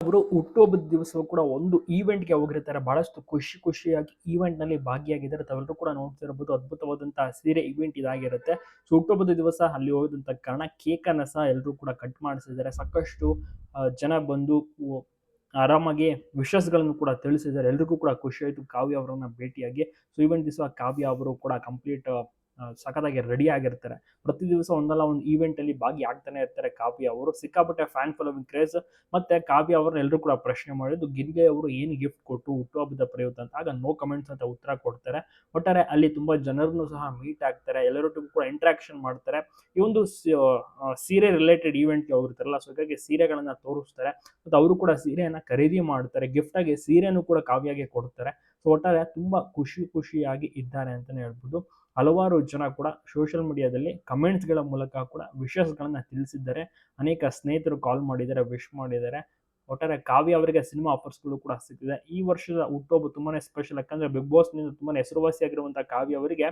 ಅವರು ಹುಟ್ಟುಹಬ್ಬದ ದಿವಸವೂ ಕೂಡ ಒಂದು ಈವೆಂಟ್‌ಗೆ ಹೋಗಿರ್ತಾರೆ. ಬಹಳಷ್ಟು ಖುಷಿಯಾಗಿ ಈವೆಂಟ್‌ನಲ್ಲಿ ಭಾಗಿಯಾಗಿದ್ದಾರೆ. ತಾವೆಲ್ಲರೂ ಕೂಡ ನೋಡ್ತಿರಬಹುದು ಅದ್ಭುತವಾದಂತಹ ಸೀರೆ ಈವೆಂಟ್ ಇದಾಗಿರುತ್ತೆ. ಸೊ ಹುಟ್ಟುಹಬ್ಬದ ದಿವಸ ಅಲ್ಲಿ ಹೋದಂತ ಕಾರಣ ಕೇಕನ್ನ ಸಹ ಎಲ್ಲರೂ ಕೂಡ ಕಟ್ ಮಾಡಿಸಿದ್ದಾರೆ. ಸಾಕಷ್ಟು ಜನ ಬಂದು ಆರಾಮಾಗಿ ವಿಶಸ್‌ಗಳನ್ನು ಕೂಡ ತಿಳಿಸಿದ್ದಾರೆ. ಎಲ್ರಿಗೂ ಕೂಡ ಖುಷಿ ಆಯ್ತು ಕಾವ್ಯ ಅವರನ್ನ ಭೇಟಿಯಾಗಿ. ಸೊ ಈವೆಂಟ್ ದಿವಸ ಕಾವ್ಯ ಅವರು ಕೂಡ ಕಂಪ್ಲೀಟ್ ಸಖತ್ತಾಗಿ ರೆಡಿ ಆಗಿರ್ತಾರೆ. ಪ್ರತಿ ದಿವಸ ಒಂದಲ್ಲ ಒಂದು ಈವೆಂಟ್ ಅಲ್ಲಿ ಭಾಗಿಯಾಗ್ತಾನೆ ಇರ್ತಾರೆ ಕಾವ್ಯ ಅವರು. ಸಿಕ್ಕಾಪಟ್ಟೆ ಫ್ಯಾನ್ ಫಾಲೋವಿಂಗ್ ಕ್ರೇಜ್. ಮತ್ತೆ ಕಾವ್ಯ ಅವ್ರನ್ನ ಎಲ್ಲರೂ ಕೂಡ ಪ್ರಶ್ನೆ ಮಾಡಿದ್ದು ಗಿನ್ಗೆ ಅವರು ಏನು ಗಿಫ್ಟ್ ಕೊಟ್ಟು ಹುಟ್ಟುಹಬ್ಬದ ಪ್ರಯುಕ್ತ ಅಂತ. ಆಗ ನೋ ಕಮೆಂಟ್ಸ್ ಅಂತ ಉತ್ತರ ಕೊಡ್ತಾರೆ. ಒಟ್ಟಾರೆ ಅಲ್ಲಿ ತುಂಬಾ ಜನರನ್ನು ಸಹ ಮೀಟ್ ಆಗ್ತಾರೆ. ಎಲ್ಲರೊಟ್ಟಿಗೂ ಕೂಡ ಇಂಟರಾಕ್ಷನ್ ಮಾಡ್ತಾರೆ. ಈ ಒಂದು ಸೀರೆ ರಿಲೇಟೆಡ್ ಈವೆಂಟ್‌ಗೆ ಹೋಗಿರ್ತಾರಲ್ಲ, ಸೊ ಹಾಗಾಗಿ ಸೀರೆಗಳನ್ನ ತೋರಿಸ್ತಾರೆ. ಮತ್ತು ಅವರು ಕೂಡ ಸೀರೆಯನ್ನ ಖರೀದಿ ಮಾಡ್ತಾರೆ. ಗಿಫ್ಟ್ ಆಗಿ ಸೀರೆನೂ ಕೂಡ ಕಾವ್ಯಗೆ ಕೊಡ್ತಾರೆ. ಸೊ ಒಟ್ಟಾರೆ ತುಂಬಾ ಖುಷಿಯಾಗಿ ಇದ್ದಾರೆ ಅಂತಾನೆ ಹೇಳ್ಬೋದು. ಹಲವಾರು ಜನ ಕೂಡ ಸೋಷಿಯಲ್ ಮೀಡಿಯಾದಲ್ಲಿ ಕಮೆಂಟ್ಸ್‌ಗಳ ಮೂಲಕ ಕೂಡ ವಿಶಸ್‌ಗಳನ್ನ ತಿಳಿಸಿದ್ದಾರೆ. ಅನೇಕ ಸ್ನೇಹಿತರು ಕಾಲ್ ಮಾಡಿದ್ದಾರೆ, ವಿಶ್ ಮಾಡಿದ್ದಾರೆ. ಒಟ್ಟಾರೆ ಕಾವ್ಯ ಅವರಿಗೆ ಸಿನಿಮಾ ಆಫರ್ಸ್‌ಗಳು ಕೂಡ ಸಿಕ್ಕಿದೆ. ಈ ವರ್ಷದ ಹುಟ್ಟುಹಬ್ಬ ತುಂಬಾನೇ ಸ್ಪೆಷಲ್. ಯಾಕಂದ್ರೆ ಬಿಗ್ ಬಾಸ್‌ನಿಂದ ತುಂಬಾನೇ ಹೆಸರುವಾಸಿಯಾಗಿರುವಂತಹ ಕಾವ್ಯ ಅವರಿಗೆ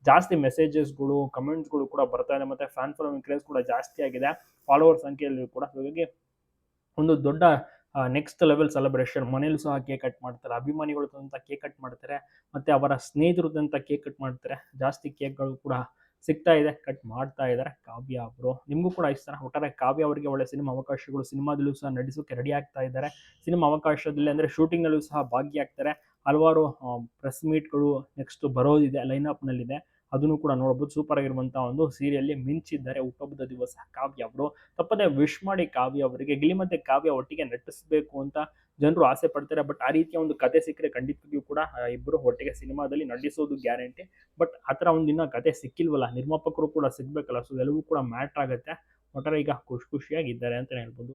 ಜಾಸ್ತಿ ಮೆಸೇಜಸ್‌ಗಳು, ಕಮೆಂಟ್ಸ್‌ಗಳು ಕೂಡ ಬರ್ತಾ ಇದೆ. ಮತ್ತೆ ಫ್ಯಾನ್ ಫಾಲೋವಿಂಗ್ ಕ್ರೇಜ್ ಕೂಡ ಜಾಸ್ತಿ ಆಗಿದೆ. ಫಾಲೋವರ್ ಸಂಖ್ಯೆಯಲ್ಲಿ ಕೂಡ. ಹಾಗಾಗಿ ಒಂದು ದೊಡ್ಡ ನೆಕ್ಸ್ಟ್ ಲೆವೆಲ್ ಸೆಲೆಬ್ರೇಷನ್. ಮನೇಲೂ ಸಹ ಕೇಕ್ ಕಟ್ ಮಾಡ್ತಾರೆ. ಅಭಿಮಾನಿಗಳು ತಂದಂತ ಕೇಕ್ ಕಟ್ ಮಾಡ್ತಾರೆ. ಮತ್ತೆ ಅವರ ಸ್ನೇಹಿತರು ತಂದಂತ ಕೇಕ್ ಕಟ್ ಮಾಡ್ತಾರೆ. ಜಾಸ್ತಿ ಕೇಕ್‌ಗಳು ಕೂಡ ಸಿಗ್ತಾ ಇದೆ. ಕಟ್ ಮಾಡ್ತಾ ಇದ್ದಾರೆ ಕಾವ್ಯ ಅವರು. ನಿಮಗೂ ಕೂಡ ಇಷ್ಟ. ಒಟ್ಟಾರೆ ಕಾವ್ಯ ಅವರಿಗೆ ಒಳ್ಳೆ ಸಿನಿಮಾ ಅವಕಾಶಗಳು, ಸಿನಿಮಾದಲ್ಲೂ ಸಹ ನಟಿಸೋಕೆ ರೆಡಿ ಆಗ್ತಾ ಇದ್ದಾರೆ. ಸಿನಿಮಾ ಅವಕಾಶದಲ್ಲಿ ಅಂದ್ರೆ ಶೂಟಿಂಗ್‌ನಲ್ಲೂ ಸಹ ಭಾಗಿಯಾಗ್ತಾರೆ. ಹಲವಾರು ಪ್ರೆಸ್ ಮೀಟ್‌ಗಳು ನೆಕ್ಸ್ಟ್ ಬರೋದಿದೆ, ಲೈನ್ ಅಪ್‌ನಲ್ಲಿದೆ. ಅದನ್ನು ಕೂಡ ನೋಡಬಹುದು. ಸೂಪರ್ ಆಗಿರುವಂತಹ ಒಂದು ಸೀರಿಯಲ್ಲಿ ಮಿಂಚಿದ್ದಾರೆ ಹುಟ್ಟುಹಬ್ಬದ ದಿವಸ ಕಾವ್ಯ ಅವರು. ತಪ್ಪದೆ ವಿಶ್ ಮಾಡಿ ಕಾವ್ಯ ಅವರಿಗೆ. ಗಿಲ್ಲಿ ಮತ್ತೆ ಕಾವ್ಯ ಒಟ್ಟಿಗೆ ನಟಿಸಬೇಕು ಅಂತ ಜನರು ಆಸೆ ಪಡ್ತಾರೆ. ಬಟ್ ಆ ರೀತಿಯ ಒಂದು ಕತೆ ಸಿಕ್ಕರೆ ಖಂಡಿತವಾಗಿಯೂ ಕೂಡ ಇಬ್ಬರು ಒಟ್ಟಿಗೆ ಸಿನಿಮಾದಲ್ಲಿ ನಟಿಸೋದು ಗ್ಯಾರಂಟಿ. ಬಟ್ ಆ ಥರ ಒಂದು ಇನ್ನ ಕತೆ ಸಿಕ್ಕಿಲ್ವಲ್ಲ, ನಿರ್ಮಾಪಕರು ಕೂಡ ಸಿಗ್ಬೇಕಲ್ಲ. ಸೊ ಎಲ್ಲವೂ ಕೂಡ ಮ್ಯಾಟರ್ ಆಗುತ್ತೆ. ಒಟ್ಟಾರೆ ಈಗ ಖುಷಿಯಾಗಿದ್ದಾರೆ ಅಂತ ಹೇಳ್ಬೋದು.